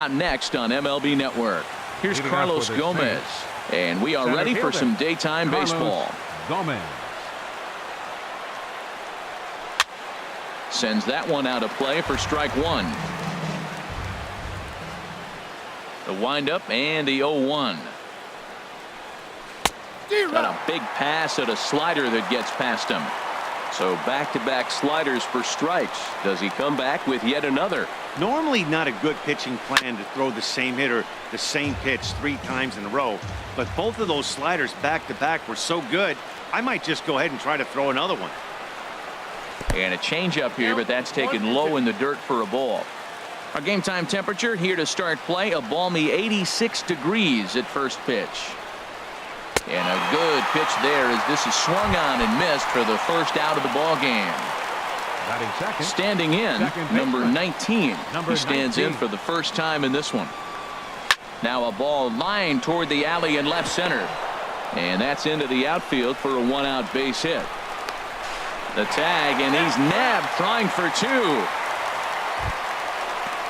Next on MLB Network, here's Carlos Gomez, and we are ready for some daytime baseball. Gomez sends that one out of play for strike one. The windup and the 0-1. Got a big pass at a slider that gets past him. So back-to-back sliders for strikes. Does he come back with yet another? Normally not a good pitching plan to throw the same hitter the same pitch 3 times in a row, but both of those sliders back-to-back were so good, I might just go ahead and try to throw another one. And a changeup here, but that's taken low in the dirt for a ball. Our game time temperature here to start play, a balmy 86 degrees at first pitch. And a good pitch there as this is swung on and missed for the first out of the ball game. second. Standing in, number 19. Number he stands 19. in for the first time in this one. Now a ball lined toward the alley in left center. And that's into the outfield for a 1-out base hit. The tag, and he's nabbed trying for 2.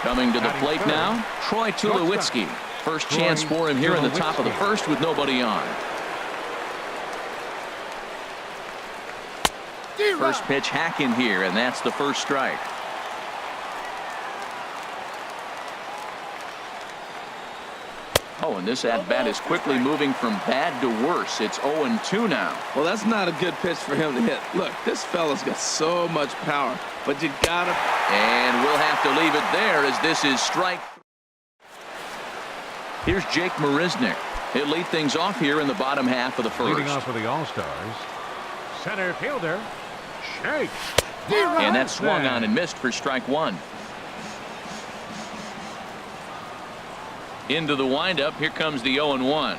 Coming to the plate now, Troy Tulowitzki. First chance for him here in the top of the first with nobody on. First pitch hack in here, and that's the first strike. Oh, and this at-bat is quickly moving from bad to worse. It's 0-2 now. Well, that's not a good pitch for him to hit. Look, this fella's got so much power, but you gotta. And we'll have to leave it there as this is strike. Here's Jake Marisnick. He'll lead things off here in the bottom half of the first. Leading off for the All-Stars, center fielder, Shake. And that swung on and missed for strike one. Into the windup. Here comes the 0-1.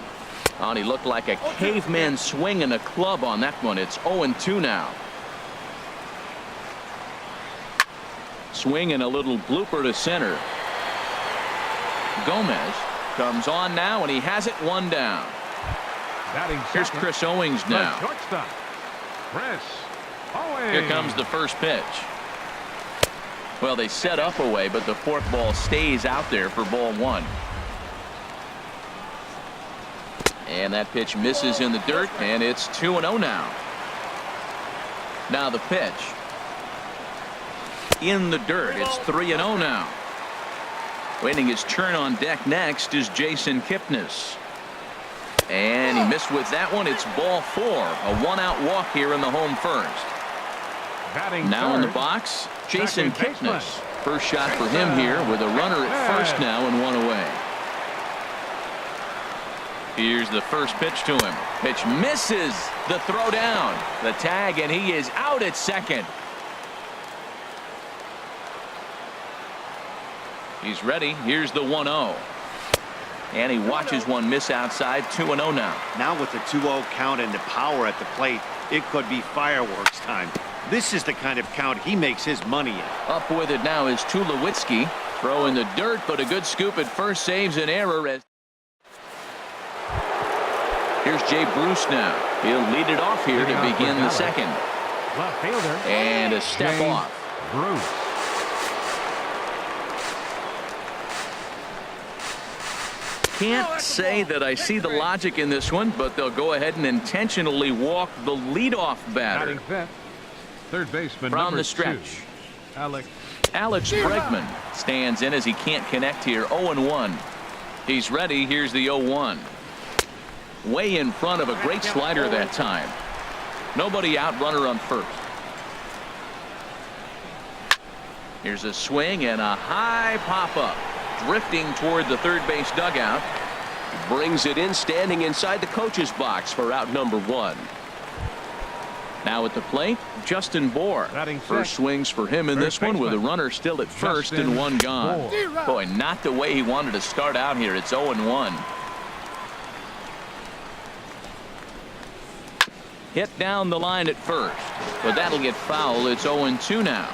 Oh, and he looked like a caveman swinging a club on that one. It's 0-2 now. Swing and a little blooper to center. Gomez comes on now, and he has it one down. Here's Chris Owings now. Chris Owings. Here comes the first pitch. Well, they set up away, but the forkball stays out there for ball one. And that pitch misses in the dirt, and it's 2-0 now. Now the pitch. In the dirt, it's 3-0 now. Waiting his turn on deck next is Jason Kipnis. And he missed with that one. It's ball 4. A 1-out walk here in the home first. Now in the box, Jason Kipnis. First shot for him here with a runner at first now and one away. Here's the first pitch to him. Pitch misses. The throw down. The tag, and he is out at second. He's ready. Here's the 1-0. And he watches one miss outside. 2-0 now. Now with the 2-0 count and the power at the plate, it could be fireworks time. This is the kind of count he makes his money in. Up with it now is Tulowitzki. Throw in the dirt, but a good scoop at first saves an error. As here's Jay Bruce now. He'll lead it off here to begin the second. Left fielder. And a step off. Bruce. Can't say that I see the logic in this one, but they'll go ahead and intentionally walk the leadoff batter. Fifth, third baseman From number the stretch. 2, Alex Bregman stands in as he can't connect here. 0-1. He's ready. Here's the 0-1. Way in front of a great slider that time. Nobody out, runner on first. Here's a swing and a high pop-up. Drifting toward the third base dugout. Brings it in, standing inside the coach's box for out number 1. Now at the plate, Justin Bohr. First swings for him in this one with a runner still at first and one gone. Boy, not the way he wanted to start out here. It's 0-1. Hit down the line at first, but that'll get foul. It's 0-2 now.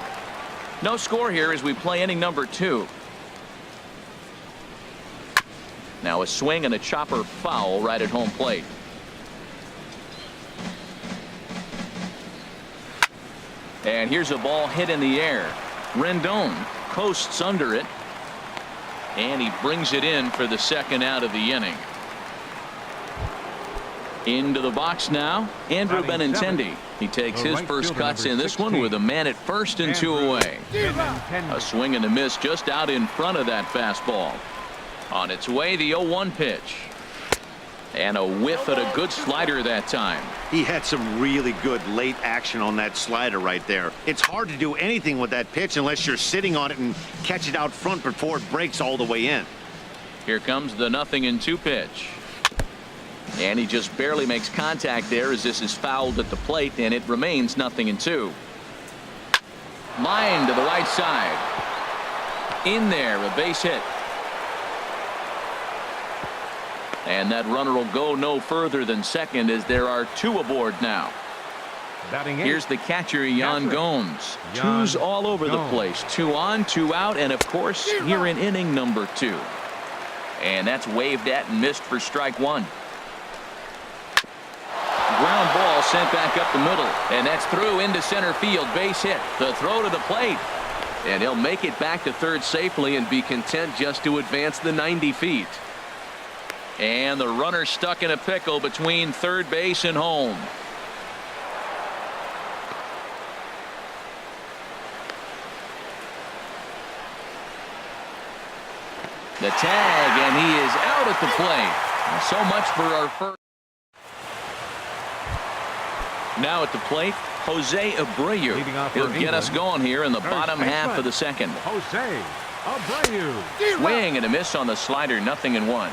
No score here as we play inning number 2. Now a swing and a chopper foul right at home plate. And here's a ball hit in the air. Rendon coasts under it. And he brings it in for the second out of the inning. Into the box now, Andrew Benintendi. He takes his first cuts in this one with a man at first and 2 away. A swing and a miss just out in front of that fastball. On its way, the 0-1 pitch. And a whiff at a good slider that time. He had some really good late action on that slider right there. It's hard to do anything with that pitch unless you're sitting on it and catch it out front before it breaks all the way in. Here comes the 0-2 pitch. And he just barely makes contact there as this is fouled at the plate, and it remains 0-2. Line to the right side. In there, a base hit. And that runner will go no further than second as there are 2 aboard now. Here's the catcher, Yan Gomes. 2s all over the place. 2 on, 2 out, and of course here in inning number 2. And that's waved at and missed for strike 1. Ground ball sent back up the middle, and that's through into center field. Base hit. The throw to the plate, and he'll make it back to third safely and be content just to advance the 90 feet. And the runner stuck in a pickle between third base and home. The tag, and he is out at the plate. So much for our first. Now at the plate, Jose Abreu. He'll get us going here in the bottom half of the second. Jose Abreu. Swing and a miss on the slider, 0-1.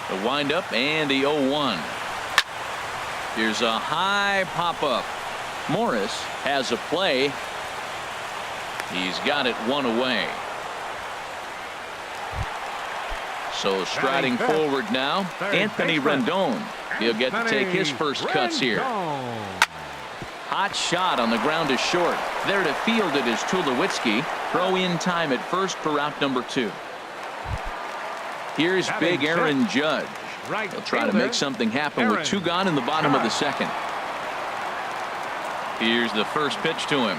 The windup and the 0-1. Here's a high pop-up. Morris has a play. He's got it 1 away. So striding forward now, Anthony Rendon. He'll get to take his first cuts here. Hot shot on the ground is short. There to field it is Tulowitzki. Throw in time at first for out number 2. Here's big Aaron Judge. He'll try to make something happen with 2 gone in the bottom of the second. Here's the first pitch to him.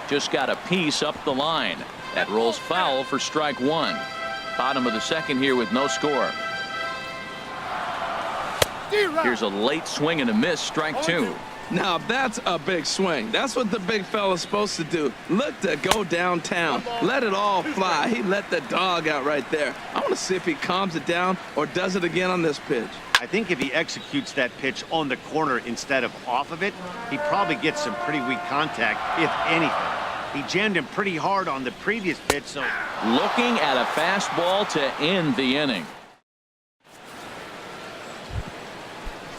Just got a piece up the line. That rolls foul for strike 1. Bottom of the second here with no score. Here's a late swing and a miss, strike 2. Now that's a big swing. That's what the big fella's supposed to do. Look to go downtown. Let it all fly. He let the dog out right there. I want to see if he calms it down or does it again on this pitch. I think if he executes that pitch on the corner instead of off of it, he probably gets some pretty weak contact, if anything. He jammed him pretty hard on the previous pitch. So looking at a fastball to end the inning.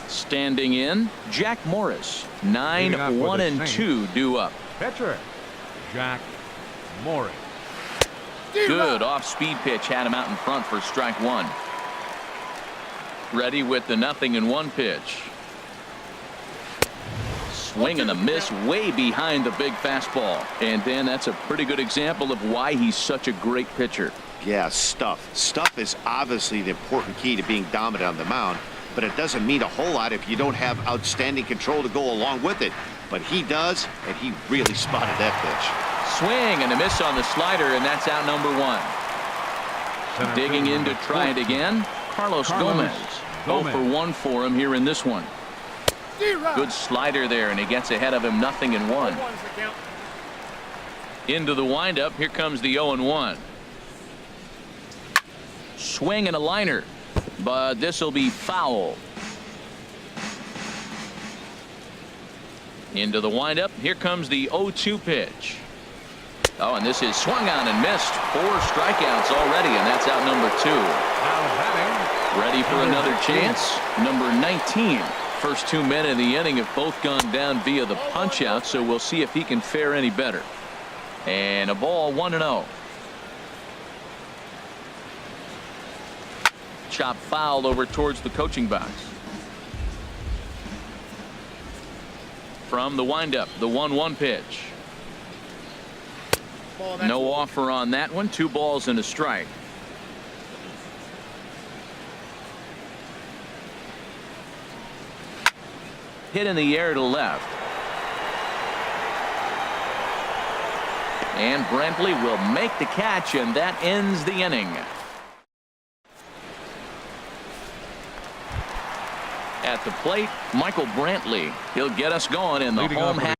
Standing in, Jack Morris. 9-1-2 due up. Pitcher, Jack Morris. Good off-speed pitch had him out in front for strike 1. Ready with the 0-1 pitch. Swing and a miss way behind the big fastball. And Dan, that's a pretty good example of why he's such a great pitcher. Yeah, stuff. Stuff is obviously the important key to being dominant on the mound, but it doesn't mean a whole lot if you don't have outstanding control to go along with it. But he does, and he really spotted that pitch. Swing and a miss on the slider, and that's out number 1. Digging in to try it again, Carlos Gomez. 0 for 1 for him here in this one. Good slider there, and he gets ahead of him, 0-1. Into the windup, here comes the 0-1. Swing and a liner, but this will be foul. Into the windup, here comes the 0-2 pitch. Oh, and this is swung on and missed. 4 strikeouts already, and that's out number 2. Ready for another chance, number 19. First 2 men in the inning have both gone down via the punch out, so we'll see if he can fare any better. And a ball, 1-0. Chop fouled over towards the coaching box. From the windup, the 1-1 pitch. No offer on that one. 2 balls and a strike. Hit in the air to left. And Brantley will make the catch, and that ends the inning. At the plate, Michael Brantley. He'll get us going in the home half.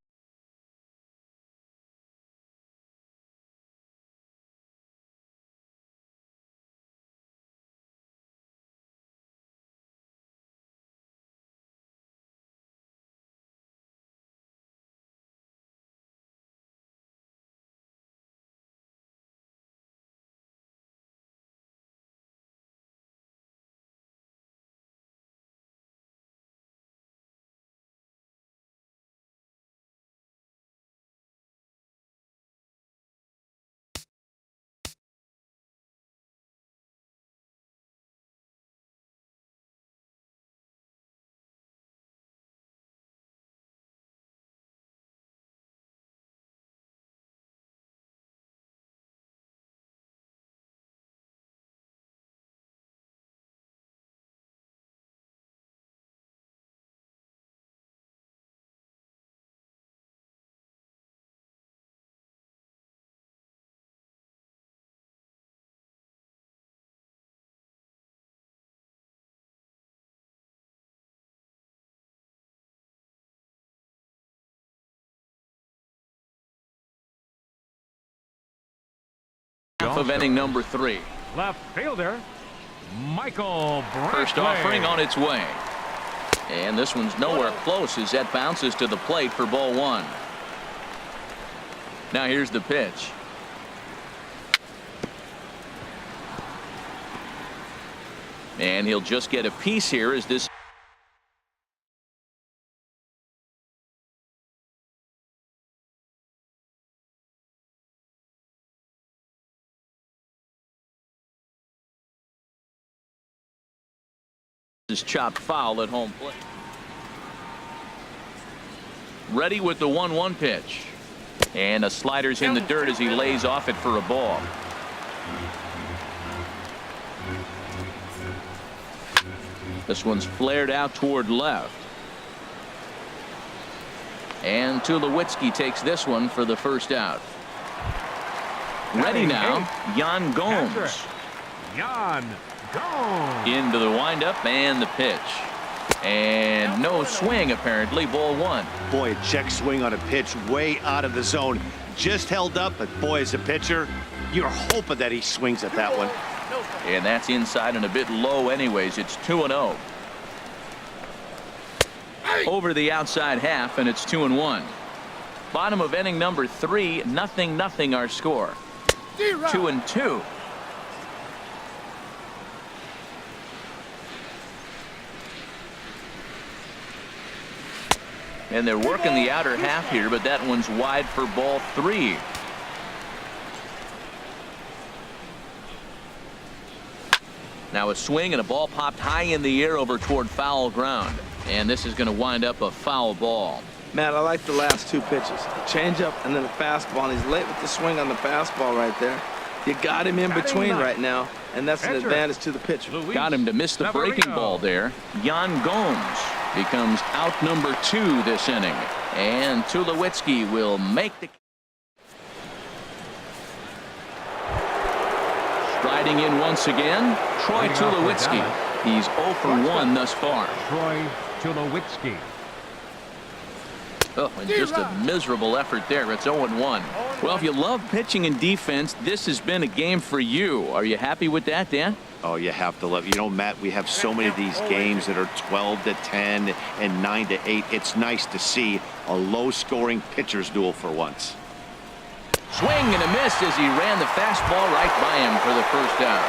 Of inning number 3. Left fielder, Michael Brantley. First offering on its way. And this one's nowhere close as that bounces to the plate for ball 1. Now here's the pitch. And he'll just get a piece here as this is chopped foul at home plate. Ready with the 1-1 pitch. And a slider's in the dirt as he lays off it for a ball. This one's flared out toward left. And Tulowitzki takes this one for the first out. Ready now, Yan Gomes. Yan Gomes. Into the windup and the pitch. And no swing apparently, ball 1. Boy, a check swing on a pitch way out of the zone. Just held up, but boy, as a pitcher, you're hoping that he swings at that one. And that's inside and a bit low anyways. It's 2-0. Over the outside half, and it's 2-1. Bottom of inning number 3, 0-0 our score. 2-2. And they're working the outer half here, but that one's wide for ball 3. Now a swing and a ball popped high in the air over toward foul ground. And this is going to wind up a foul ball. Matt, I like the last 2 pitches. A changeup and then a fastball. And he's late with the swing on the fastball right there. You got him in between right now, and that's an advantage to the pitcher. Got him to miss the breaking ball there. Yan Gomes becomes out number 2 this inning. And Tulowitzki will make the... Striding in once again, Troy Tulowitzki. He's 0 for 1 thus far. Troy Tulowitzki. Oh, and just a miserable effort there. It's 0-1. Well, if you love pitching and defense, this has been a game for you. Are you happy with that, Dan? Oh, you have to love. You know, Matt, we have so many of these games that are 12-10 and 9-8. It's nice to see a low-scoring pitcher's duel for once. Swing and a miss as he ran the fastball right by him for the first out.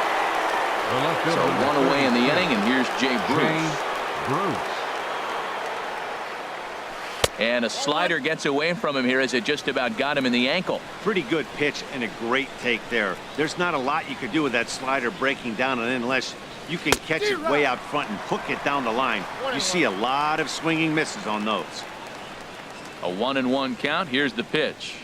So 1 away in the inning, and here's Jay Bruce. And a slider gets away from him here as it just about got him in the ankle. Pretty good pitch and a great take there. There's not a lot you could do with that slider breaking down, and unless you can catch it way out front and hook it down the line, you see a lot of swinging misses on those. A 1-1 count. Here's the pitch.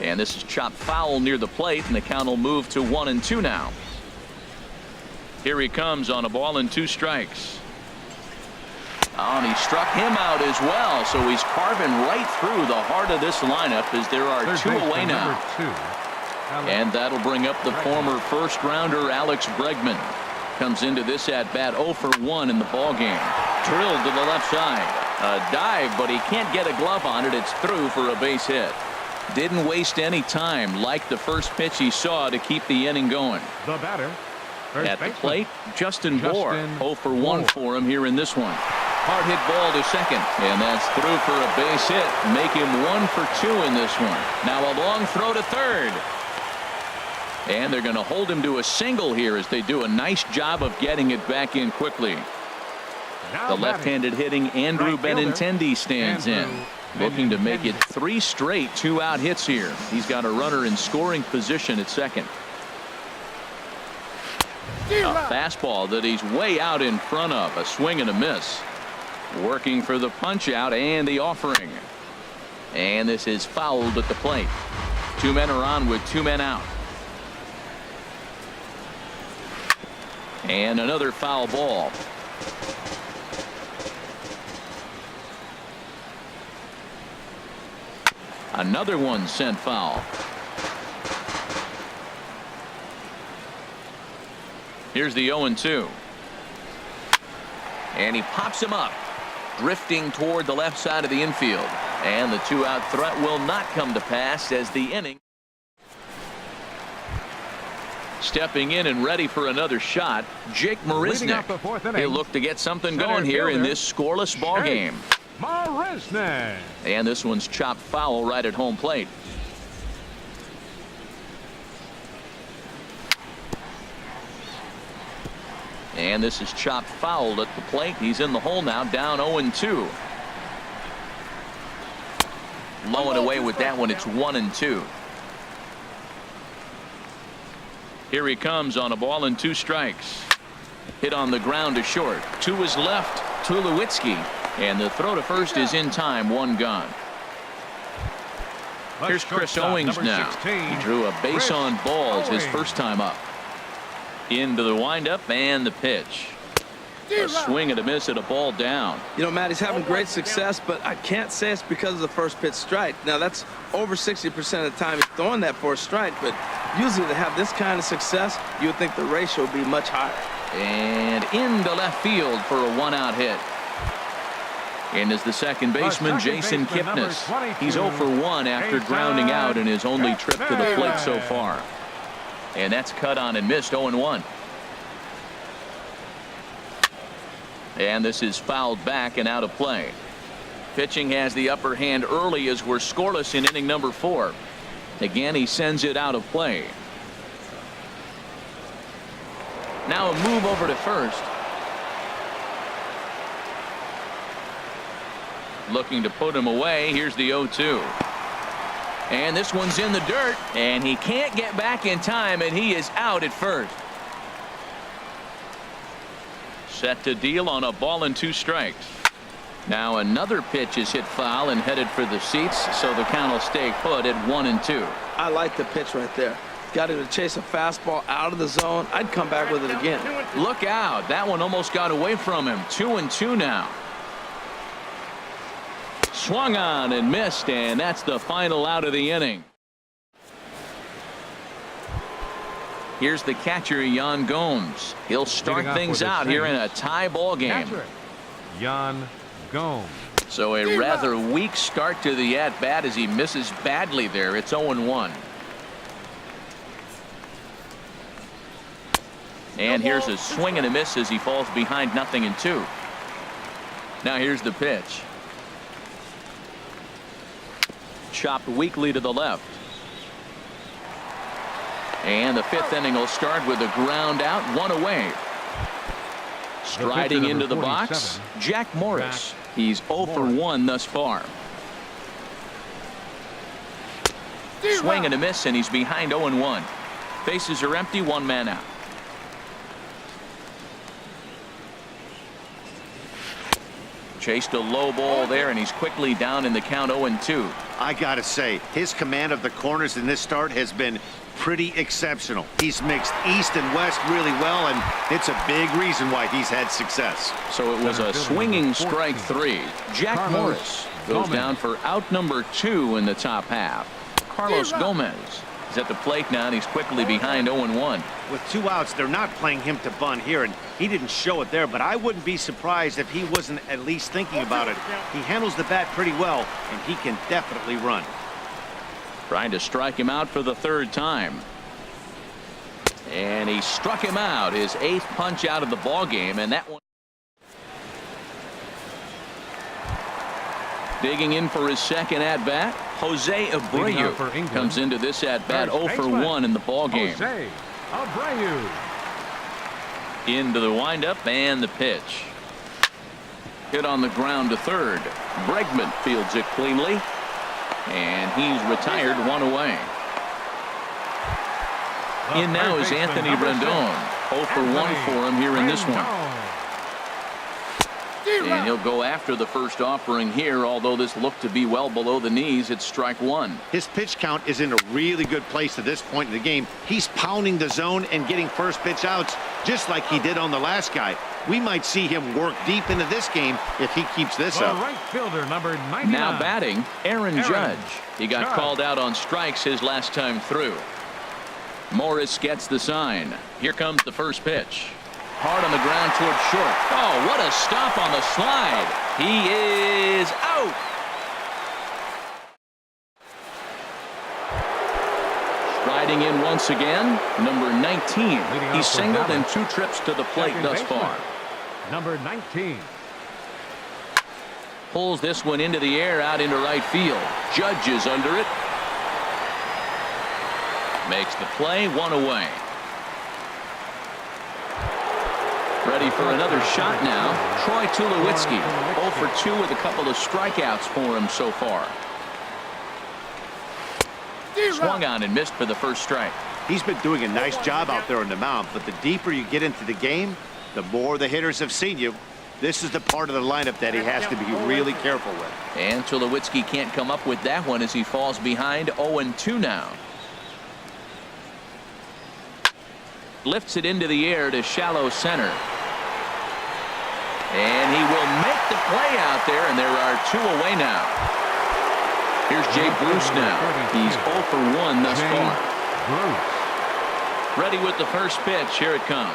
And this is chopped foul near the plate, and the count will move to 1-2 now. Here he comes on a ball and 2 strikes. Oh, and he struck him out as well, so he's carving right through the heart of this lineup as there are Third two baseman, away now. number 2, And that'll bring up the former first-rounder Alex Bregman. Comes into this at-bat 0 for 1 in the ballgame. Drilled to the left side. A dive, but he can't get a glove on it. It's through for a base hit. Didn't waste any time like the first pitch he saw to keep the inning going. The batter. First At the baseman, plate, Justin Bohr. 0 for 1 Bohr. for him here in this one. Hard hit ball to second, and that's through for a base hit. Make him 1 for 2 in this one. Now a long throw to third. And they're going to hold him to a single here as they do a nice job of getting it back in quickly. Now The batting, left-handed hitting Andrew right fielder, Benintendi stands in, Andrew looking to make it Benintendi. 3 straight 2-out hits here. He's got a runner in scoring position at second. A fastball that he's way out in front of. A swing and a miss. Working for the punch out and the offering. And this is fouled at the plate. 2 men are on with 2 men out. And another foul ball. Another one sent foul. Here's the 0-2. And he pops him up, drifting toward the left side of the infield. And the 2-out threat will not come to pass as the inning. Stepping in and ready for another shot, Jake Leading off the Marisnick. fourth inning, He'll look to get something center going here in fielder, this scoreless ball game. Marisnick. And this one's chopped foul right at home plate. And this is chopped foul at the plate. He's in the hole now, down 0-2. Low and away with that one. It's 1-2. Here he comes on a ball and 2 strikes. Hit on the ground to short. To his left, Tulowitzki. And the throw to first is in time. 1 gone. Here's Chris Owings now. He drew a base on balls his first time up. Into the windup and the pitch. A swing and a miss at a ball down. You know, Matt, he's having great success, but I can't say it's because of the first pitch strike. Now, that's over 60% of the time he's throwing that for a strike, but usually to have this kind of success, you would think the ratio would be much higher. And into left field for a 1-out hit. And is the second baseman, Jason Kipnis. He's 0 for 1 after grounding out in his only trip to the plate so far. And that's cut on and missed. 0-1. And this is fouled back and out of play. Pitching has the upper hand early as we're scoreless in inning number 4. Again, he sends it out of play. Now a move over to first. Looking to put him away. Here's the 0-2. And this one's in the dirt, and he can't get back in time, and he is out at first. Set to deal on a ball and 2 strikes. Now another pitch is hit foul and headed for the seats, so the count will stay put at 1-2. I like the pitch right there. Got him to chase a fastball out of the zone. I'd come back with it again. Look out. That one almost got away from him. 2-2 now. Swung on and missed, and that's the final out of the inning. Here's the catcher, Yan Gomes. He'll start things out here in a tie ball game. Catcher, Yan Gomes. So a rather weak start to the at-bat as he misses badly there. It's 0-1. And here's a swing and a miss as he falls behind 0-2. Now here's the pitch. Chopped weakly to the left. And the 5th inning will start with a ground out, 1 away. Striding into the box, Jack Morris. He's 0 for 1 thus far. Swing and a miss, and he's behind 0-1. Bases are empty, 1 man out. Chased a low ball there, and he's quickly down in the count 0-2. I gotta say, his command of the corners in this start has been pretty exceptional. He's mixed east and west really well, and it's a big reason why he's had success. So it was a swinging strike 3. Jack Morris goes down for out number 2 in the top half. Carlos Gomez is at the plate now, and he's quickly behind 0-1. With 2 outs, they're not playing him to bunt here, and he didn't show it there, but I wouldn't be surprised if he wasn't at least thinking about it. He handles the bat pretty well, and he can definitely run. Trying to strike him out for the 3rd time. And he struck him out, his 8th punch out of the ball game, and that one. Digging in for his 2nd at-bat, Jose Abreu comes into this at-bat 0 for 1 in the ball game. Jose Abreu. Into the windup and the pitch. Hit on the ground to 3rd. Bregman fields it cleanly. And he's retired 1 away. In now is Anthony Rendon. 0 for 1 for him here in this one. And he'll go after the first offering here, although this looked to be well below the knees. It's strike 1. His pitch count is in a really good place at this point in the game. He's pounding the zone and getting first pitch outs just like he did on the last guy. We might see him work deep into this game if he keeps this up. Right fielder, number 99. Now batting, Aaron Judge. He got called out on strikes his last time through. Morris gets the sign. Here comes the first pitch. Hard on the ground towards short. Oh, what a stop on the slide. He is out. Striding in once again, number 19. He's singled in 2 trips to the plate thus far. Number 19. Pulls this one into the air out into right field. Judge is under it. Makes the play, 1 away. Ready for another shot now. Troy Tulowitzki 0 for 2 with a couple of strikeouts for him so far. Swung on and missed for the first strike. He's been doing a nice job out there on the mound, but the deeper you get into the game, the more the hitters have seen you. This is the part of the lineup that he has to be really careful with. And Tulowitzki can't come up with that one as he falls behind 0-2 now. Lifts it into the air to shallow center. And he will make the play out there, and there are 2 away now. Here's Jay Bruce now. He's 0 for 1 thus far. Ready with the first pitch. Here it comes.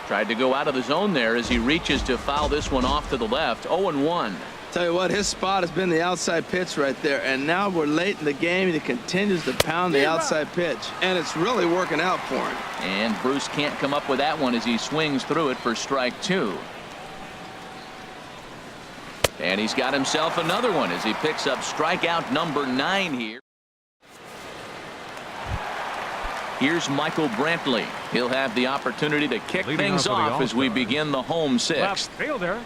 Tried to go out of the zone there as he reaches to foul this one off to the left. 0-1. Tell you what, his spot has been the outside pitch right there, and now we're late in the game and he continues to pound the outside pitch, and it's really working out for him. And Bruce can't come up with that one as he swings through it for strike 2. And he's got himself another one as he picks up strikeout number 9 here. Here's Michael Brantley. He'll have the opportunity to kick things off as we begin the home 6th. Left fielder,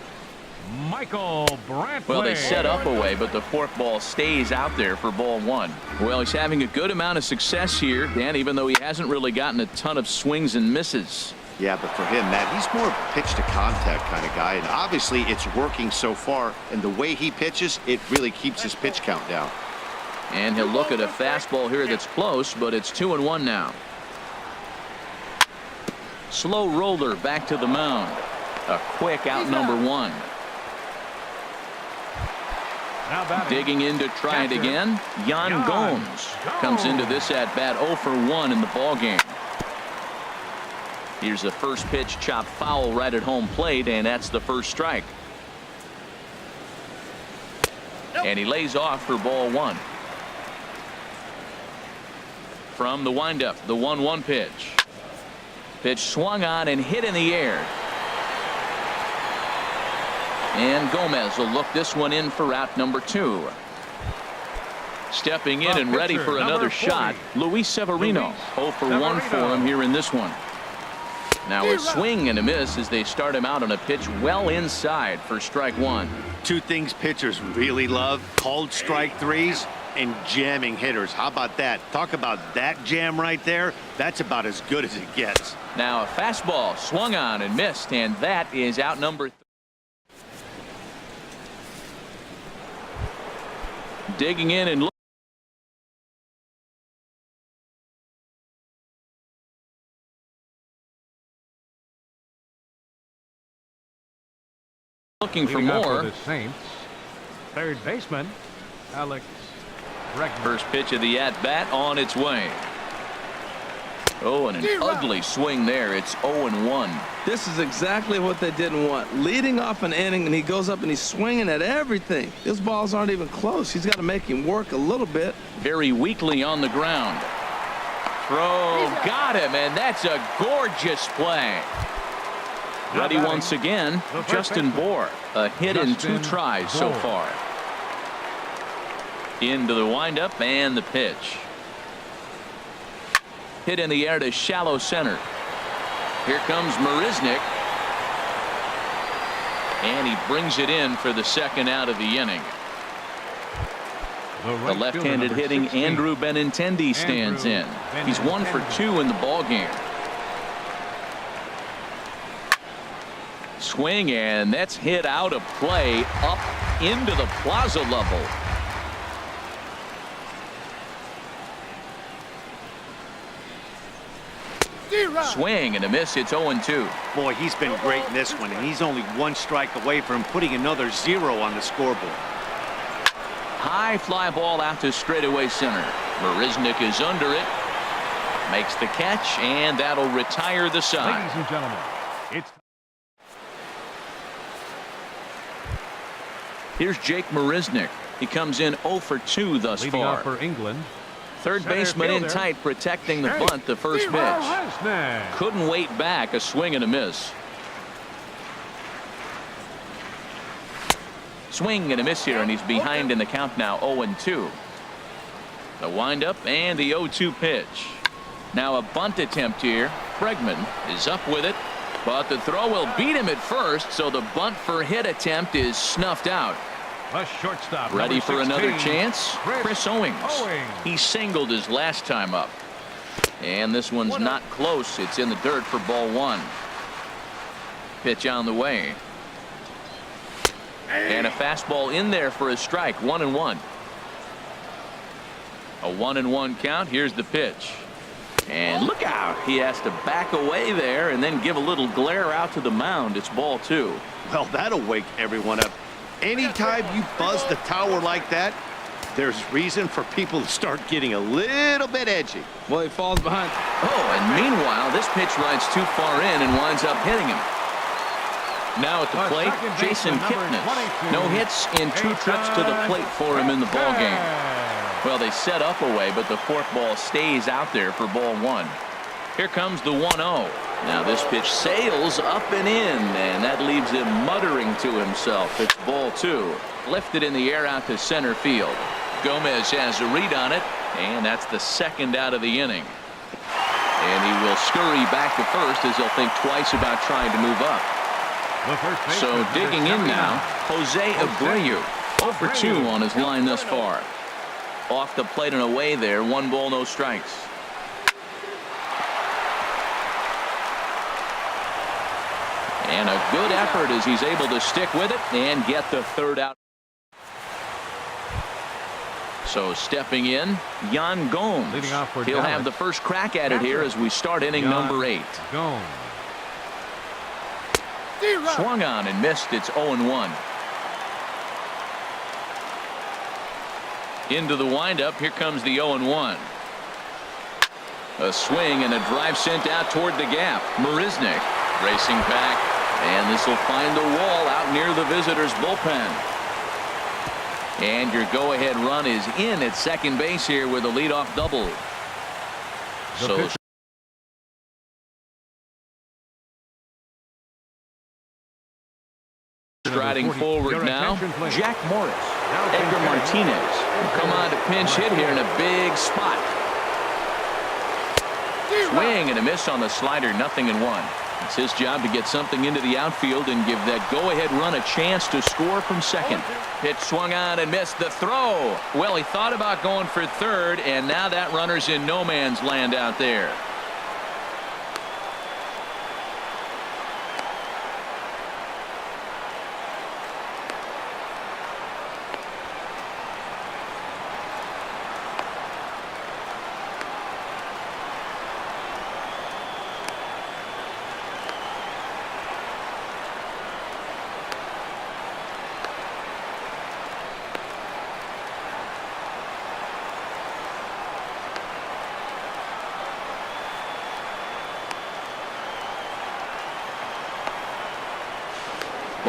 Michael Brantley. Well, they set up a way, but the fork ball stays out there for ball 1. Well, he's having a good amount of success here, Dan, even though he hasn't really gotten a ton of swings and misses. Yeah, but for him, Matt, he's more of a pitch to contact kind of guy, and obviously it's working so far, and the way he pitches, it really keeps his pitch count down. And he'll look at a fastball here that's close, but it's 2-1 now. Slow roller back to the mound. A quick out number 1. Digging in to try it again. Yan Gomes comes into this at bat 0 for 1 in the ball game. Here's the first pitch, chop foul right at home plate, and that's the first strike. And he lays off for ball 1. From the windup, the 1-1 pitch. Pitch swung on and hit in the air. And Gomez will look this one in for out number 2. Stepping in and ready for another shot, Luis Severino. 0 for 1 for him here in this one. Now a swing and a miss as they start him out on a pitch well inside for strike 1. 2 things pitchers really love: called strike 3s and jamming hitters. How about that? Talk about that jam right there. That's about as good as it gets. Now a fastball swung on and missed, and that is out number 3. digging in and looking for Leading off more. for the Saints, third baseman, Alex Bregman. First pitch of the at-bat on its way. Oh, and an ugly swing there. It's 0-1. This is exactly what they didn't want. Leading off an inning, and he goes up and he's swinging at everything. His balls aren't even close. He's got to make him work a little bit. Very weakly on the ground. Throw, got him, and that's a gorgeous play. Ready once again, Justin Bohr. A hit in 2 tries so far. Into the windup and the pitch. Hit in the air to shallow center. Here comes Marisnick. And he brings it in for the second out of the inning. The left-handed hitting Andrew Benintendi stands in. He's 1 for 2 in the ballgame. Swing, and that's hit out of play up into the plaza level. Swing and a miss. It's 0-2. Boy, he's been great in this one, and he's only 1 strike away from putting another 0 on the scoreboard. High fly ball out to straightaway center. Marisnick is under it. Makes the catch, and that'll retire the side. Ladies and gentlemen, it's Here's Jake Marisnick. He comes in 0 for 2 thus leading far. off for England. Third baseman in tight, protecting the bunt, the first pitch. Couldn't wait back, a swing and a miss. Swing and a miss here, and he's behind in the count now, 0-2. The windup and the 0-2 pitch. Now a bunt attempt here. Bregman is up with it, but the throw will beat him at first, so the bunt for hit attempt is snuffed out. A shortstop. Ready for another 16, chance? Chris Owings. Owings. He singled his last time up. And this one's not close. It's in the dirt for ball 1. Pitch on the way. And a fastball in there for a strike. 1-1. A 1-1 count. Here's the pitch. And look out. He has to back away there and then give a little glare out to the mound. It's ball 2. Well, that'll wake everyone up. Anytime you buzz the tower like that, there's reason for people to start getting a little bit edgy. Well, he falls behind. Oh, and meanwhile, this pitch rides too far in and winds up hitting him. Now at the plate, Jason Kipnis. No hits in 2 trips to the plate for him in the ball game. Well, they set up away, but the forkball stays out there for ball 1. Here comes the 1-0. Now this pitch sails up and in, and that leaves him muttering to himself. It's ball 2. Lifted in the air out to center field. Gomez has a read on it, and that's the second out of the inning. And he will scurry back to first as he'll think twice about trying to move up. So digging in now, Jose Abreu. 0 for 2 on his line thus far. Off the plate and away there. 1 ball, no strikes. And a good effort as he's able to stick with it and get the 3rd out. So stepping in, Yan Gomes. Leading off for He'll Dallas. have the first crack at it here as we start inning number 8. Gomes. Swung on and missed. It's 0-1. Into the windup. Here comes the 0-1. A swing and a drive sent out toward the gap. Marisnick racing back, and this will find the wall out near the visitors' bullpen. And your go-ahead run is in at second base here with a leadoff double. So striding forward now, Jack Morris. Edgar Martinez will come on to pinch hit here in a big spot. Swing and a miss on the slider. 0-1. It's his job to get something into the outfield and give that go-ahead run a chance to score from second. Pitch swung on and missed. The throw. Well, he thought about going for third, and now that runner's in no man's land out there.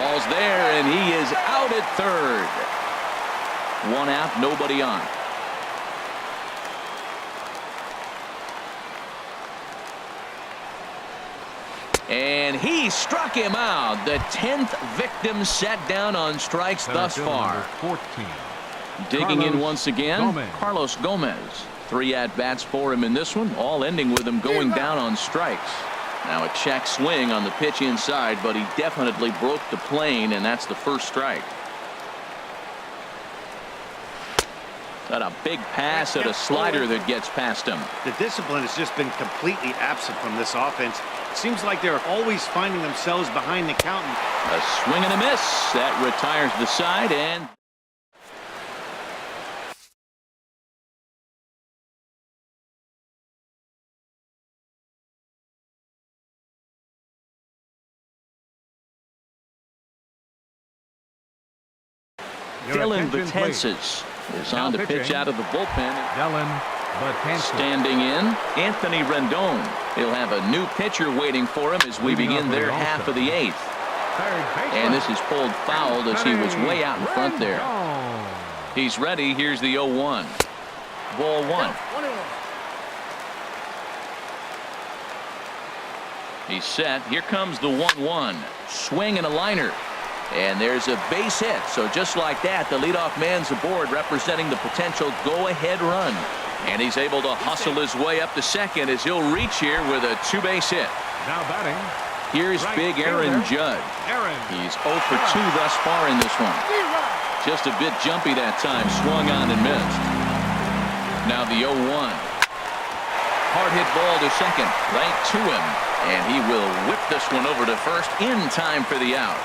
Ball's there, and he is out at third. One out, nobody on. And he struck him out. The 10th victim set down on strikes thus far. 14. Digging in once again, Gomez. Carlos Gomez. 3 at-bats for him in this one, all ending with him going down on strikes. Now a check swing on the pitch inside, but he definitely broke the plane, and that's the first strike. Got a big pass at a slider that gets past him. The discipline has just been completely absent from this offense. It seems like they're always finding themselves behind the count. A swing and a miss. That retires the side, and Dylan Betances is on to pitch out of the bullpen. Dylan Betances. Standing in, Anthony Rendon. He'll have a new pitcher waiting for him as we begin their half of the 8th. And this is pulled foul as he was way out in front there. He's ready. Here's the 0-1. Ball 1. He's set. Here comes the 1-1. Swing and a liner. And there's a base hit. So just like that, the leadoff man's aboard, representing the potential go-ahead run. And he's able to hustle his way up to second as he'll reach here with a 2-base hit. Now batting. Here's big Aaron Judge. He's 0 for 2 thus far in this one. Just a bit jumpy that time. Swung on and missed. Now the 0-1. Hard hit ball to second. Right to him. And he will whip this one over to first in time for the out.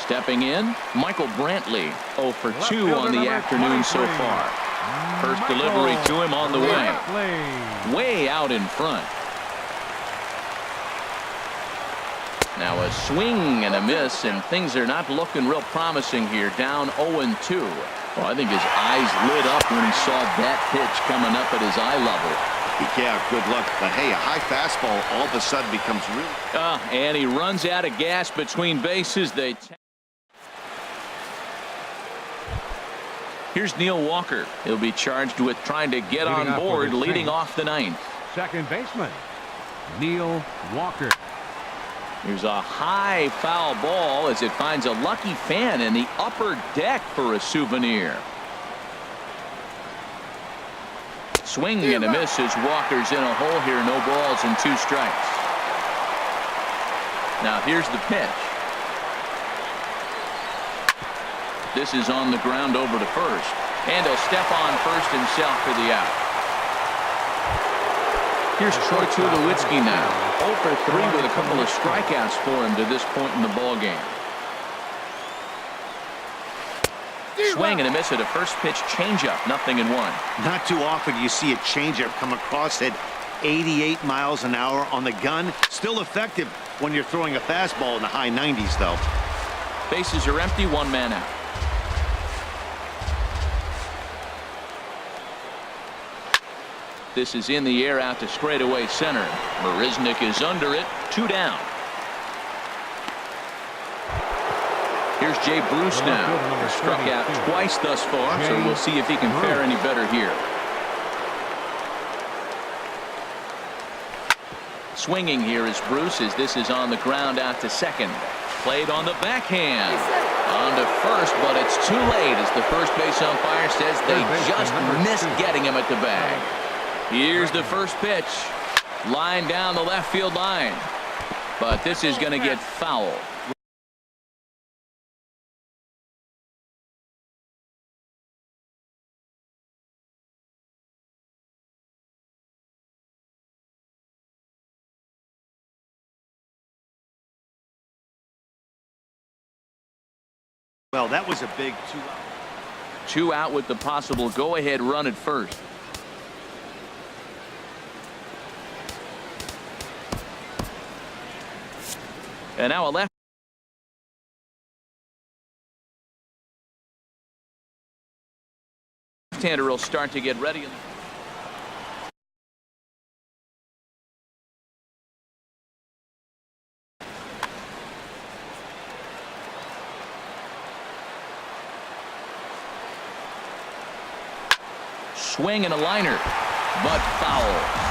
Stepping in, Michael Brantley, 0 for 2 on the afternoon so far. First delivery to him on the way. Way out in front. Now a swing and a miss, and things are not looking real promising here. Down 0-2. Well, I think his eyes lit up when he saw that pitch coming up at his eye level. Yeah, good luck. But hey, a high fastball all of a sudden becomes real. And he runs out of gas between bases. Here's Neil Walker. He'll be charged with trying to get on board, leading off the 9th. Second baseman, Neil Walker. Here's a high foul ball as it finds a lucky fan in the upper deck for a souvenir. Swing and a miss as Walker's in a hole here. No balls and 2 strikes. Now here's the pitch. This is on the ground over to first. And he'll step on first himself for the out. Here's Troy Tulowitzki now. 0 for 3 with a couple of strikeouts for him to this point in the ball game. Swing and a miss at a first pitch changeup. 0-1. Not too often you see a changeup come across at 88 miles an hour on the gun. Still effective when you're throwing a fastball in the high 90s, though. Bases are empty. 1 man out. This is in the air out to straightaway center. Marisnik is under it. 2 down. Here's Jay Bruce now. He's struck out twice thus far, so we'll see if he can fare any better here. Swinging here is Bruce as this is on the ground out to second. Played on the backhand. On to first, but it's too late as the first base umpire says they just missed getting him at the bag. Here's the first pitch. Line down the left field line. But this is going to get foul. Well, that was a big 2 out. 2 out with the possible go-ahead run at first. And now a left. left-hander will start to get ready. Swing and a liner, but foul.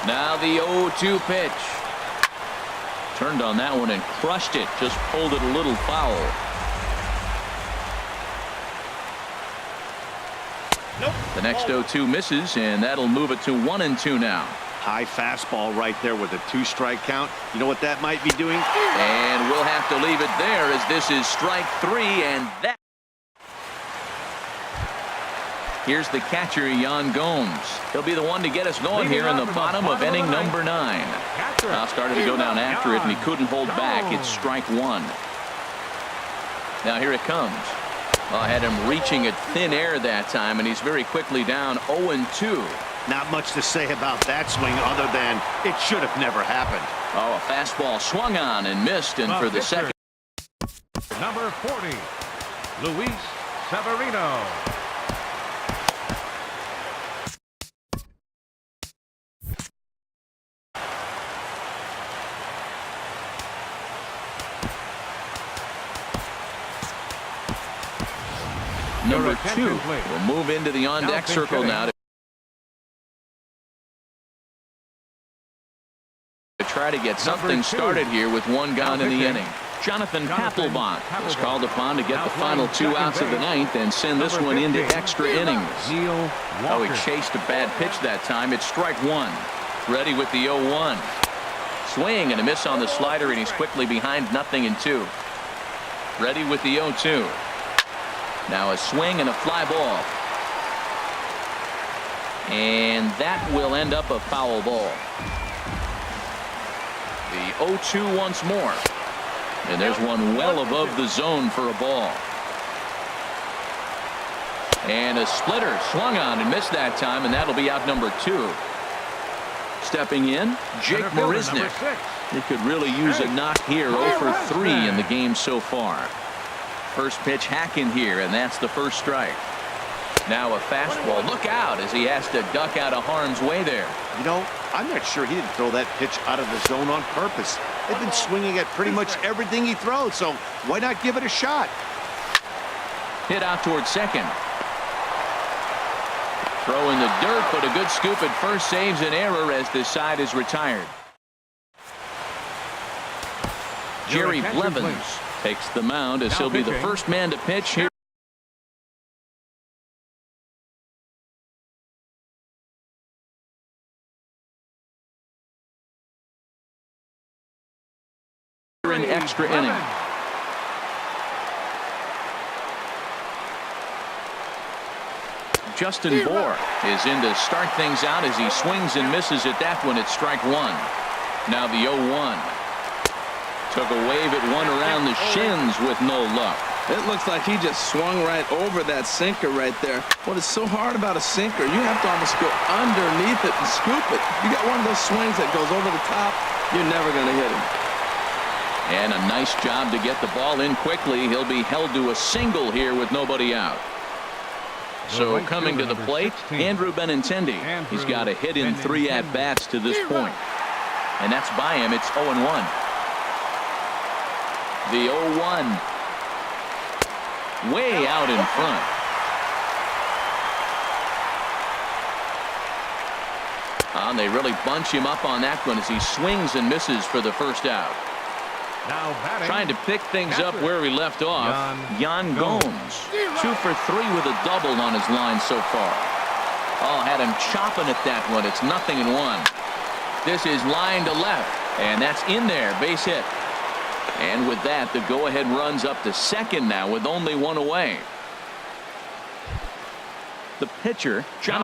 Now the 0-2 pitch. Turned on that one and crushed it. Just pulled it a little foul. Nope. The next 0-2 misses, and that'll move it to 1-2 now. High fastball right there with a 2-strike count. You know what that might be doing? And we'll have to leave it there as this is strike 3, and that. Here's the catcher, Yan Gomes. He'll be the one to get us going here in the bottom of inning number 9. Now started to go down after it, and he couldn't hold back. It's strike 1. Now here it comes. I had him reaching at thin air that time, and he's very quickly down 0-2. Not much to say about that swing other than it should have never happened. Oh, a fastball swung on and missed, and for the second. Number 40, Luis Severino. Number 2 will move into the on-deck circle now to try to get something started here with one gone in the inning. Jonathan Papelbon is called upon to get the final 2 outs of the 9th and send this one into extra innings. Oh, he chased a bad pitch that time. It's strike 1. Ready with the 0-1. Swing and a miss on the slider, and he's quickly behind 0-2. Ready with the 0-2. Now a swing and a fly ball. And that will end up a foul ball. The 0-2 once more. And there's one well above the zone for a ball. And a splitter swung on and missed that time, and that'll be out number 2. Stepping in, Jake Marisnick. He could really use a knock here. 0 for 3 in the game so far. First pitch hacking here, and that's the first strike. Now a fastball. Look out as he has to duck out of harm's way there. You know, I'm not sure he didn't throw that pitch out of the zone on purpose. They've been swinging at pretty much everything he throws, so why not give it a shot? Hit out towards second. Throw in the dirt, but a good scoop at first saves an error as this side is retired. Jerry Blevins takes the mound as he'll be the first man to pitch here. In extra inning. Justin Bour is in to start things out as he swings and misses at that one. It's strike 1. Now the 0-1. Took a wave at one around the shins with no luck. It looks like he just swung right over that sinker right there. What is so hard about a sinker, you have to almost go underneath it and scoop it. You got one of those swings that goes over the top, you're never going to hit him. And a nice job to get the ball in quickly. He'll be held to a single here with nobody out. So coming to the plate, Andrew Benintendi. He's got a hit in 3 at-bats to this point. And that's by him. It's 0-1. The 0-1. Way out in front. And they really bunch him up on that one as he swings and misses for the first out. Now trying to pick things up where we left off. Yan Gomes. 2 for 3 with a double on his line so far. Oh, had him chopping at that one. It's 0-1. This is line to left, and that's in there. Base hit. And with that, the go-ahead runs up to second now with only 1 away. The pitcher, Jonathan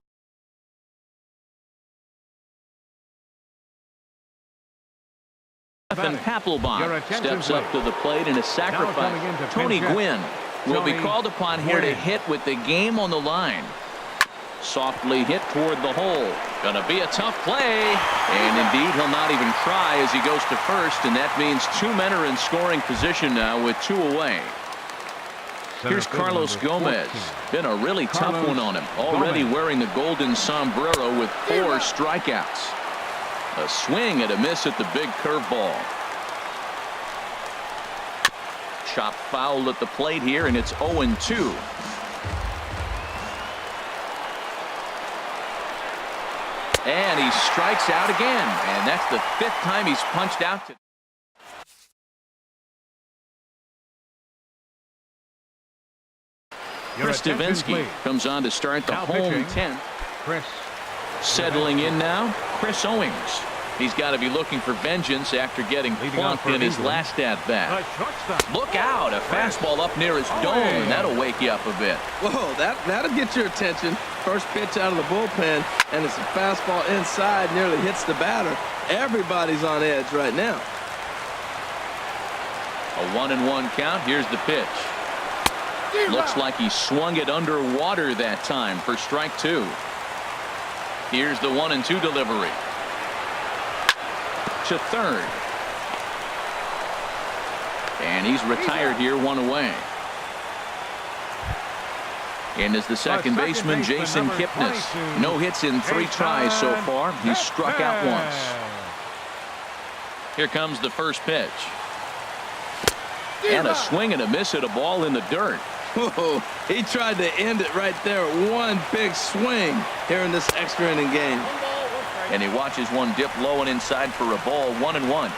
Papelbon, steps up to the plate in a sacrifice. Tony Gwynn will be called upon here to hit with the game on the line. Softly hit toward the hole. Gonna be a tough play. And indeed, he'll not even try as he goes to first, and that means 2 men are in scoring position now with 2 away. Here's Carlos Gomez. Been a really tough one on him. Already wearing the golden sombrero with 4 strikeouts. A swing and a miss at the big curveball. Chop foul at the plate here, and it's 0-2. And he strikes out again, and that's the 5th time he's punched out. Chris Davinsky comes on to start the home 10th. Settling in now, Chris Owings. He's got to be looking for vengeance after getting plunked in his last at-bat. Look out, a fastball up near his dome, and that'll wake you up a bit. Whoa, that'll get your attention. First pitch out of the bullpen, and it's a fastball inside, nearly hits the batter. Everybody's on edge right now. A 1-1 count. Here's the pitch. Looks like he swung it underwater that time for strike 2. Here's the 1-2 delivery. To third. And he's retired here, 1 away. And as the second baseman, Jason Kipnis. No hits in 3 tries so far. He's struck out once. Here comes the first pitch. And a swing and a miss at a ball in the dirt. Whoa, he tried to end it right there. One big swing here in this extra inning game. And he watches one dip low and inside for a ball. 1-1.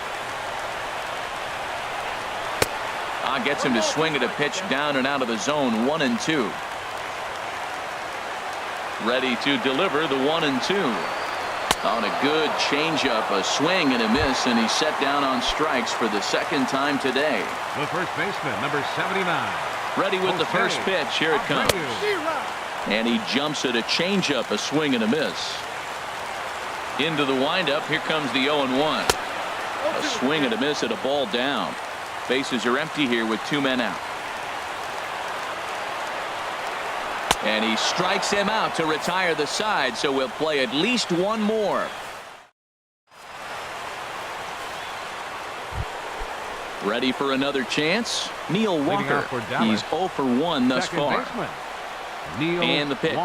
Gets him to swing at a pitch down and out of the zone. 1-2. Ready to deliver the 1-2. On a good changeup, a swing and a miss, and he's set down on strikes for the 2nd time today. The first baseman, number 79. Ready with the first pitch. Here it comes. And he jumps at a changeup, a swing and a miss. Into the windup. Here comes the 0-1. A swing and a miss at a ball down. Bases are empty here with 2 men out. And he strikes him out to retire the side, so we'll play at least 1 more. Ready for another chance? Neil Walker. He's 0 for 1 thus far. And the pitch.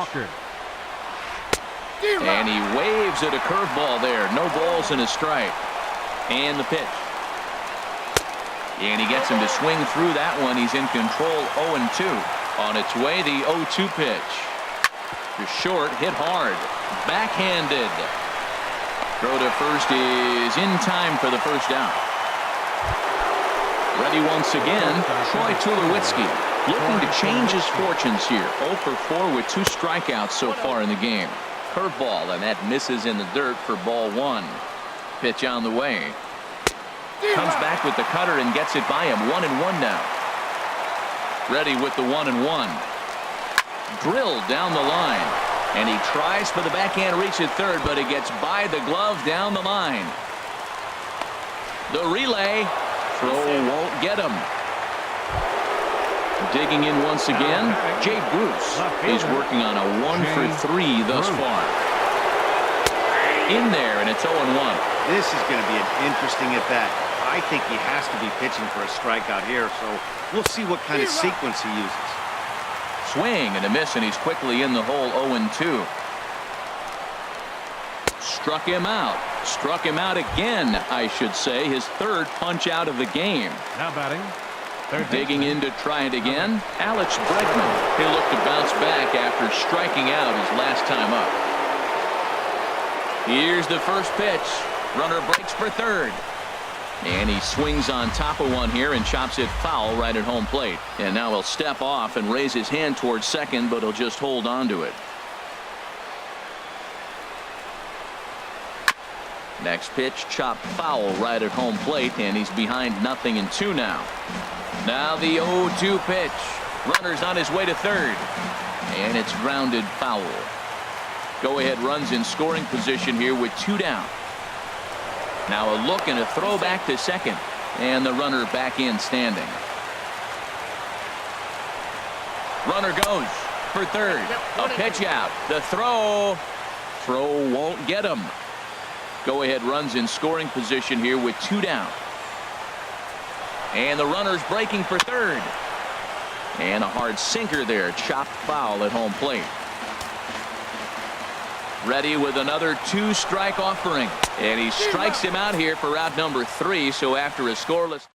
And he waves at a curveball there. No balls and a strike. And the pitch. And he gets him to swing through that one. He's in control. 0-2. On its way, the 0-2 pitch. To short, hit hard. Backhanded. Throw to first is in time for the first out. Ready once again, Troy Tulowitzki. Looking to change his fortunes here. 0 for 4 with 2 strikeouts so far in the game. Curveball, and that misses in the dirt for ball 1. Pitch on the way. Comes back with the cutter and gets it by him. 1-1 now. Ready with the 1-1. Drilled down the line. And he tries for the backhand reach at third, but it gets by the glove down the line. The relay. Throw won't get him. Digging in once again, Jay Bruce is working on a 1 for 3 thus far. In there, and it's 0-1. This is going to be an interesting at-bat. I think he has to be pitching for a strikeout here, so we'll see what kind of sequence he uses. Swing and a miss, and he's quickly in the hole. 0-2. Struck him out. Struck him out again, I should say. His 3rd punch out of the game. Now batting. Digging in to try it again, Alex Bregman. He'll look to bounce back after striking out his last time up. Here's the first pitch. Runner breaks for third. And he swings on top of one here and chops it foul right at home plate. And now he'll step off and raise his hand towards second, but he'll just hold on to it. Next pitch, chopped foul right at home plate, and he's behind 0-2 now. Now the 0-2 pitch. Runner's on his way to third. And it's grounded foul. Go-ahead runs in scoring position here with 2 down. Now a look and a throw back to second. And the runner back in standing. Runner goes. for third. A pitch out. The throw. Throw won't get him. Go-ahead runs in scoring position here with 2 down. And the runner's breaking for third. And a hard sinker there. Chopped foul at home plate. Ready with another 2-strike offering. And he strikes him out here for out number 3. So after a scoreless.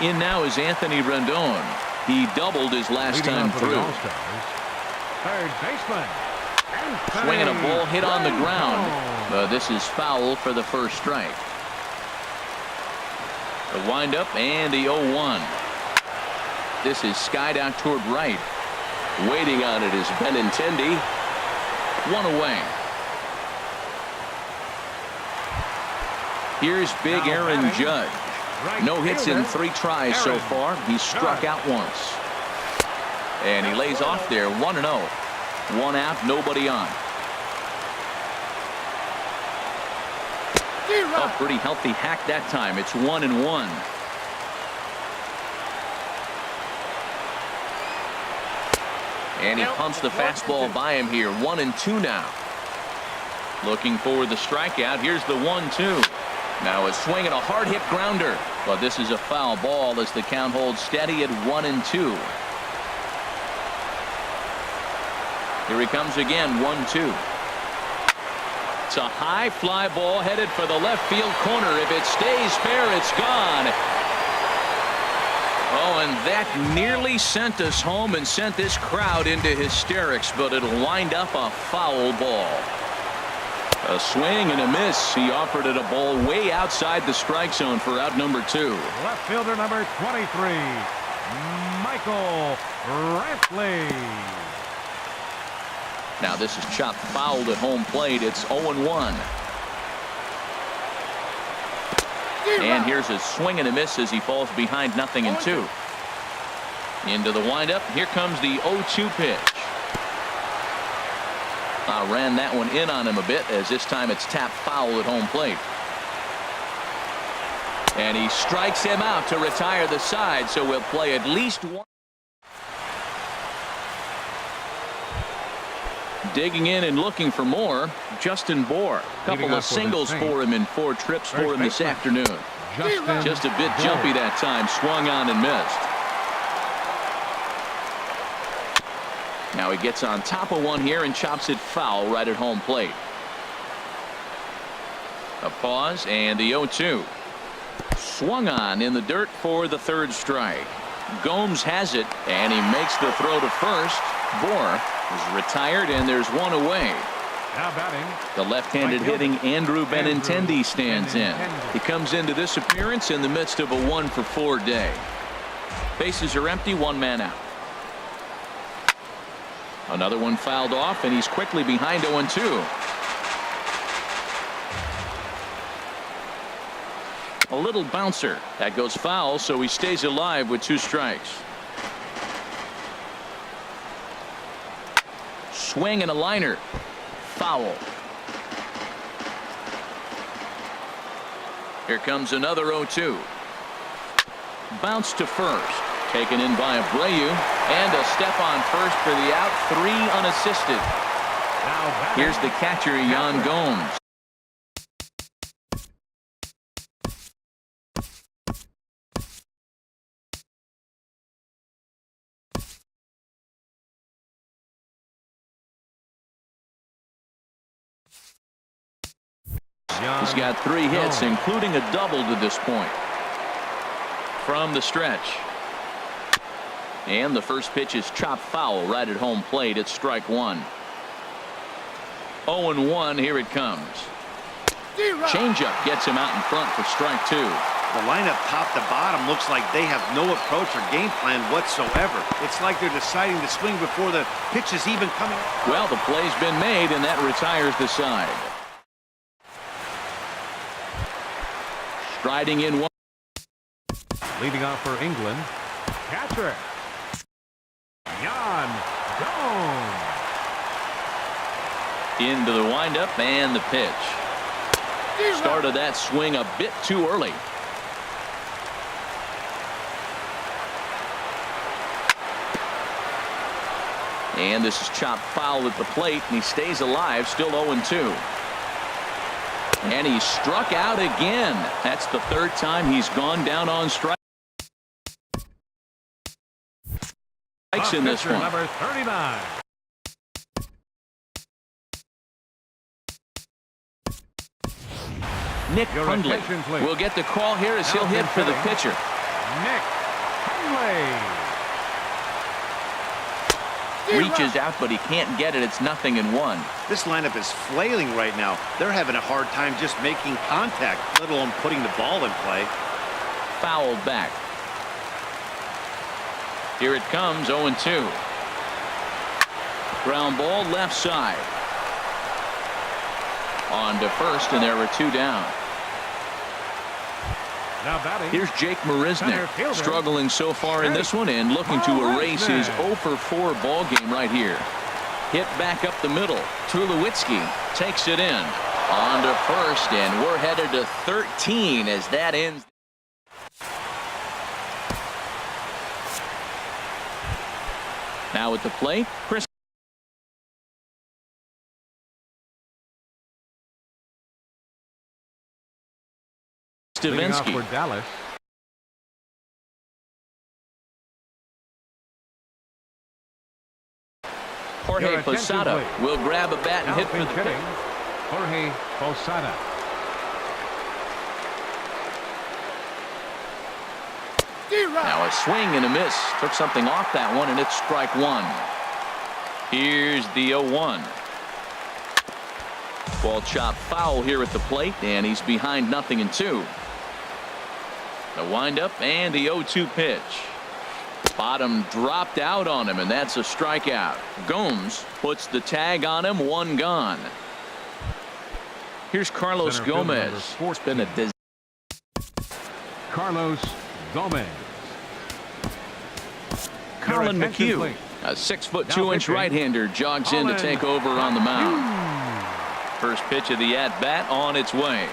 In now is Anthony Rendon. He doubled his last time through. Third baseman. Swinging a ball hit on the ground. This is foul for the first strike. The windup and the 0-1. This is skied out toward right. Waiting on it is Benintendi. 1 away. Here's big Aaron Judge. No hits in 3 tries so far. He's struck out once. And he lays off there 1-0. 1 out, nobody on. A pretty healthy hack that time. It's 1-1. And he pumps the fastball by him here. 1-2 now. Looking for the strikeout. Here's the 1-2. Now a swing and a hard hit grounder. But this is a foul ball as the count holds steady at 1-2. Here he comes again. 1-2. It's a high fly ball headed for the left field corner. If it stays fair, it's gone. Oh, and that nearly sent us home and sent this crowd into hysterics, but it'll wind up a foul ball. A swing and a miss. He offered it a ball way outside the strike zone for out number 2. Left fielder number 23, Michael Brantley. Now this is chopped fouled at home plate. It's 0-1. And here's a swing and a miss as he falls behind 0-2. Into the windup. Here comes the 0-2 pitch. Ran that one in on him a bit as this time it's tapped foul at home plate. And he strikes him out to retire the side, so we'll play at least 1. Digging in and looking for more, Justin Bohr. Couple of singles for him in 4 trips for him this afternoon. Just a bit jumpy that time. Swung on and missed. Now he gets on top of one here and chops it foul right at home plate. A pause and the 0-2. Swung on in the dirt for the 3rd strike. Gomes has it and he makes the throw to first. Bohr is retired and there's 1 away. Now batting, the left-handed hitting Andrew Benintendi stands in. He comes into this appearance in the midst of a 1-for-4 day. Bases are empty, 1 man out. Another one fouled off and he's quickly behind 0-2. A little bouncer that goes foul, so he stays alive with 2 strikes. Swing and a liner. Foul. Here comes another 0-2. Bounce to first. Taken in by Abreu. And a step on first for the out. 3 unassisted. Here's the catcher, Yan Gomes. He's got 3 hits, including a double to this point. From the stretch. And the first pitch is chopped foul right at home plate. It's strike 1. 0-1. Here it comes. Changeup gets him out in front for strike 2. The lineup top to bottom looks like they have no approach or game plan whatsoever. It's like they're deciding to swing before the pitch is even coming. Well, the play's been made and that retires the side. Striding in 1. Leading off for England, catcher Yan Gomes. Into the windup and the pitch. Started that swing a bit too early. And this is chopped foul at the plate, and he stays alive, still 0-2. And he's struck out again. That's the third time he's gone down on strikes in this one. Number 39. Nick Hundley will get the call here as he'll hit for the pitcher. Nick Hundley. Reaches out, but he can't get it. It's 0-1. This lineup is flailing right now. They're having a hard time just making contact, let alone putting the ball in play. Fouled back. Here it comes, 0-2. Ground ball left side. On to first, and there were 2 down. Now batting. Here's Jake Marisnick, struggling so far in this one and looking to erase his 0-for-4 ball game right here. Hit back up the middle. Tulowitzki takes it in. On to first, and we're headed to 13 as that ends. Now at the plate, Chris Stavinsky. For Dallas. Jorge Posada will grab a bat and hit for the pitch. Jorge Posada. Now a swing and a miss. Took something off that one, and it's strike 1. Here's the 0-1. Ball chopped foul here at the plate, and he's behind 0-2. The windup and the 0-2 pitch. Bottom dropped out on him, and that's a strikeout. Gomes puts the tag on him. 1 gone. Here's Carlos Gomez. It's been a disaster. Carlos Gomez. Colin McHugh, a 6'2" right-hander, jogs in to take over on the mound. First pitch of the at-bat on its way.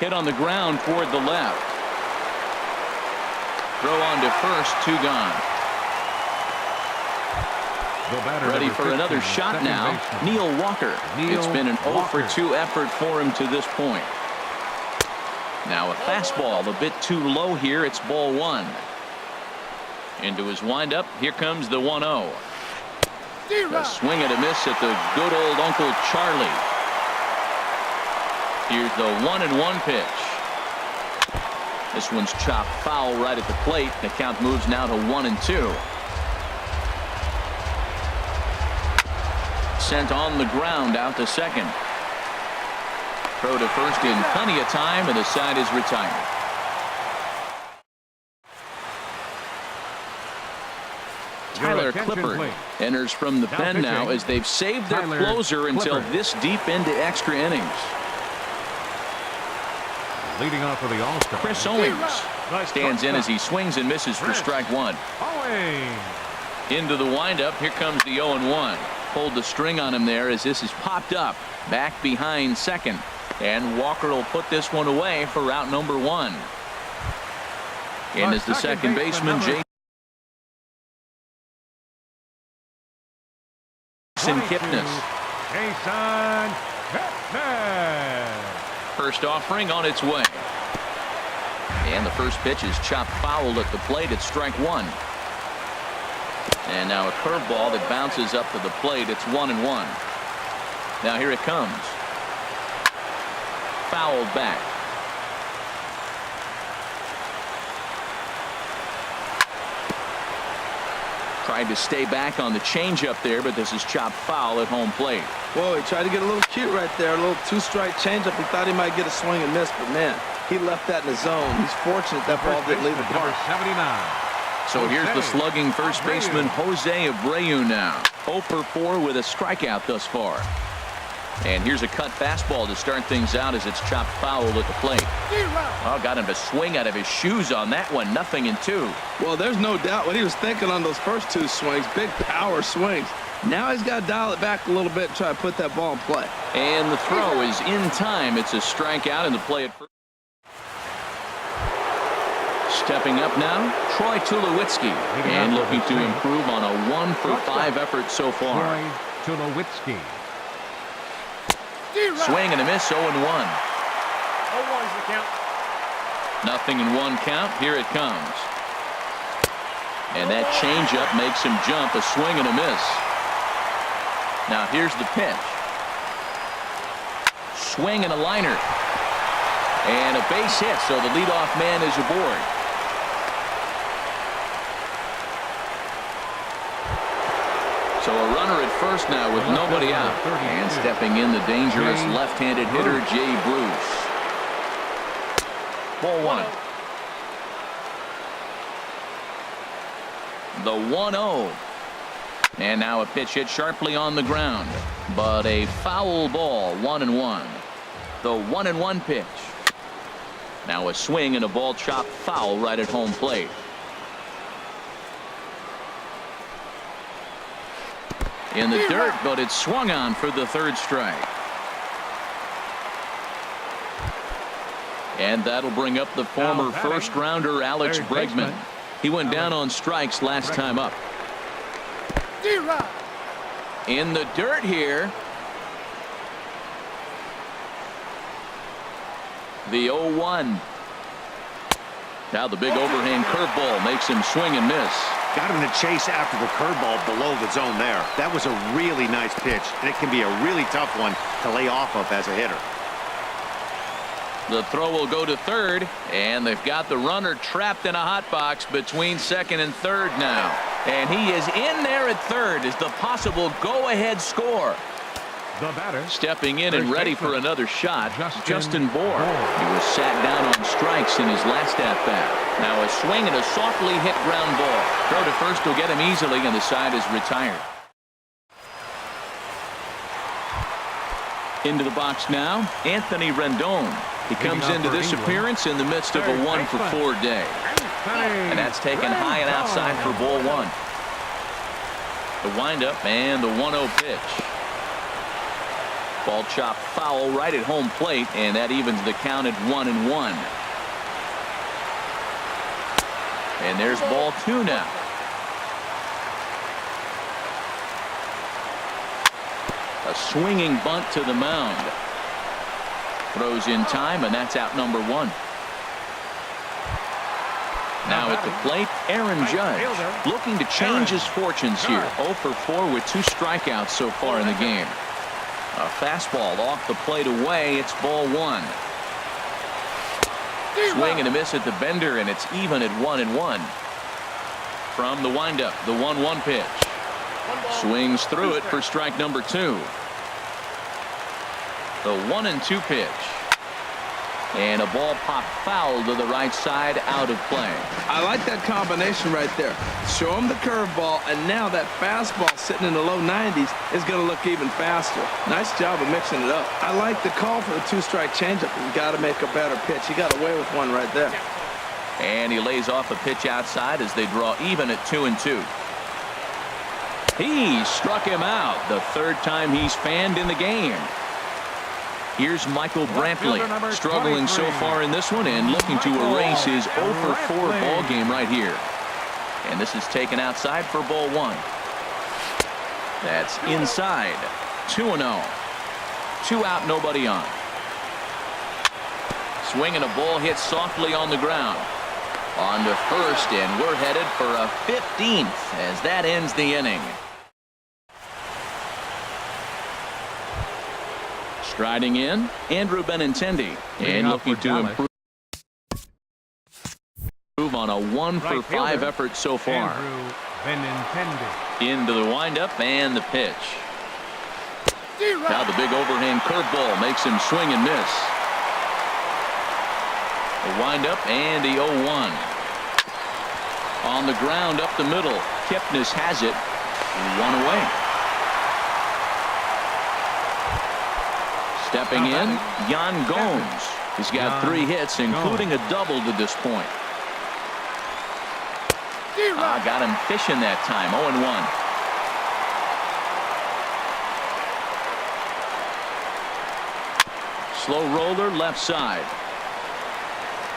Hit on the ground toward the left. Throw on to first, 2 gone. Ready for another shot now. Neil Walker. It's been an 0-for-2 effort for him to this point. Now a fastball a bit too low here. It's ball 1. Into his windup. Here comes the 1-0. A swing and a miss at the good old Uncle Charlie. Here's the 1-1 pitch. This one's chopped foul right at the plate. The count moves now to 1-2. Sent on the ground out to second. Throw to first in plenty of time, and the side is retired. Tyler Clippard enters from the pen now as they've saved their closer until this deep into extra innings. Leading off for the All-Star. Chris Owings stands in as he swings and misses for strike 1. Into the windup. Here comes the 0-1. Pulled the string on him there as this is popped up. Back behind second. And Walker will put this one away for route number 1. In is the second baseman, Jason Kipnis. First offering on its way. And the first pitch is chopped foul at the plate. It's strike 1. And now a curveball that bounces up to the plate. It's 1-1. Now here it comes. Fouled back. Tried to stay back on the changeup there, but this is chopped foul at home plate. Whoa, he tried to get a little cute right there. A little 2-strike changeup. He thought he might get a swing and miss, but man, he left that in the zone. He's fortunate that ball didn't leave the park. 79. So here's the slugging first baseman, Jose Abreu now. 0-for-4 with a strikeout thus far. And here's a cut fastball to start things out as it's chopped foul at the plate. Oh, got him to swing out of his shoes on that one. 0-2. Well, there's no doubt what he was thinking on those first 2 swings. Big power swings. Now he's got to dial it back a little bit and try to put that ball in play. And the throw is in time. It's a strikeout in the play at first. Stepping up now, Troy Tulowitzki, and looking to improve on a 1-for-5 effort so far. Troy Tulowitzki. Swing and a miss, 0-1. 0-1's the count. Nothing in one count. Here it comes. And that changeup makes him jump. A swing and a miss. Now here's the pitch. Swing and a liner. And a base hit, so the leadoff man is aboard. So a runner at first now with nobody out. And stepping in, the dangerous left-handed hitter, Jay Bruce. Ball one. The 1-0. And now a pitch hit sharply on the ground. But a foul ball, 1-1. The 1-1 pitch. Now a swing and a ball chopped foul right at home plate. In the dirt, but it's swung on for the third strike. And that'll bring up the former first-rounder Alex Bregman. He went down on strikes last time up. In the dirt here. The 0-1. Now the big overhand curveball makes him swing and miss. Got him to chase after the curveball below the zone there. That was a really nice pitch, and it can be a really tough one to lay off of as a hitter. The throw will go to third, and they've got the runner trapped in a hot box between second and third now. And he is in there at third as the possible go-ahead score. The batter. Stepping in and ready for another shot, Justin Bour. He was sat down on strikes in his last at-bat. Now a swing and a softly hit ground ball. Throw to first will get him easily, and the side is retired. Into the box now, Anthony Rendon. He comes into this appearance in the midst of a 1-for-4 day. And that's taken high and outside for ball one. The windup and the 1-0 pitch. Ball chopped foul right at home plate, and that evens the count at 1-1. And there's ball two now. A swinging bunt to the mound. Throws in time, and that's out number one. Now at the plate, Aaron Judge looking to change his fortunes here. 0-for-4 with 2 strikeouts so far in the game. A fastball off the plate away. It's ball one. Swing and a miss at the bender, and it's even at 1-1. From the windup, the 1-1 pitch. Swings through it for strike number 2. The 1-2 pitch. And a ball popped foul to the right side, out of play. I like that combination right there. Show him the curveball, and now that fastball sitting in the low 90s is going to look even faster. Nice job of mixing it up. I like the call for the 2-strike changeup. You got to make a better pitch. He got away with one right there. And he lays off a pitch outside as they draw even at 2-2. He struck him out the third time he's fanned in the game. Here's Michael Brantley, struggling so far in this one and looking to erase his 0-for-4 ball game right here. And this is taken outside for ball one. That's inside. 2-0. 2 out, nobody on. Swing and a ball hit softly on the ground. On to first, and we're headed for a 15th as that ends the inning. Striding in, Andrew Benintendi, and looking to improve on a 1-for-5 effort so far. Into the windup and the pitch. Now the big overhand curveball makes him swing and miss. The windup and the 0-1. On the ground up the middle. Kipnis has it. 1 away. Stepping in, Yan Gomes. He's got 3 hits, including a double to this point. Got him fishing that time. 0-1. Slow roller left side.